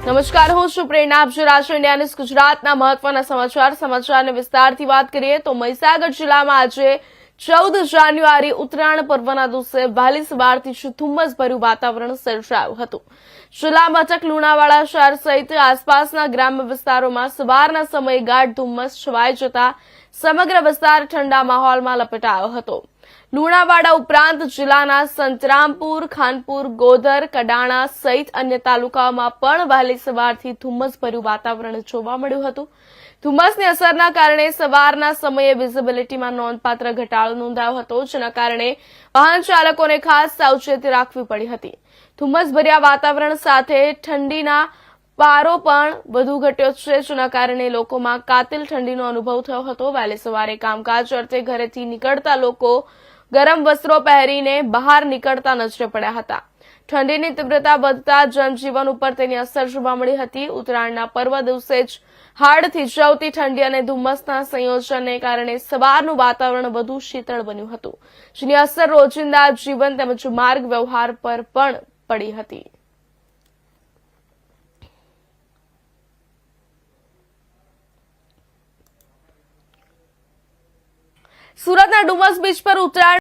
નમસ્કાર, હું છું પ્રેરણા. આપ જોઈ રહ્યા છો ઇન્ડિયા ન્યૂઝ ગુજરાતના મહત્વના સમાચારને વિસ્તારથી વાત કરીએ તો મહીસાગર જિલ્લામાં આજે 14 જાન્યુઆરી ઉત્તરાયણ પર્વના દિવસે વહેલી સવારથી ધુમ્મસભર્યું વાતાવરણ સર્જાયું હતું. જિલ્લા મથક લુણાવાડા શહેર સહિત આસપાસના ગ્રામ્ય વિસ્તારોમાં સવારના સમયે ગાઢ ધુમ્મસ છવાઈ જતા સમગ્ર વિસ્તાર ઠંડા માહોલમાં લપેટાયો હતો. લુણાવાડા ઉપરાંત જિલ્લાના સંતરામપુર, ખાનપુર, ગોધર, કડાણા સહિત અન્ય તાલુકાઓમાં પણ વહેલી સવારથી ધુમ્મસભર્યું વાતાવરણ જોવા મળ્યું હતું. ધુમ્મસની અસરના કારણે સવારના સમયે વિઝિબિલિટીમાં નોંધપાત્ર ઘટાડો નોંધાયો હતો, જેના કારણે વાહન ચાલકોને ખાસ સાવચેતી રાખવી પડી હતી. ધુમ્મસભર્યા વાતાવરણ સાથે ઠંડીના પારો પણ વધુ ઘટ્યો છે, જેના કારણે લોકોમાં કાતિલ ઠંડીનો અનુભવ થયો હતો. વહેલી સવારે કામકાજ અર્થે ઘરેથી નીકળતા લોકો ગરમ વસ્ત્રો પહેરીને બહાર નીકળતા નજરે પડ્યા હતા. ઠંડીની તીવ્રતા વધતા જનજીવન ઉપર તેની અસર જોવા મળી હતી. ઉત્તરાયણના પર્વ દિવસે જ હાડ થીજાવતી ઠંડી અને ધુમ્મસના સંયોજનને કારણે સવારનું વાતાવરણ વધુ શીતળ બન્યું હતું, જેની અસર રોજિંદા જીવન તેમજ માર્ગ વ્યવહાર પર પણ પડી હતી. સુરતના ડુમસ બીચ પર ઉત્તરાયણ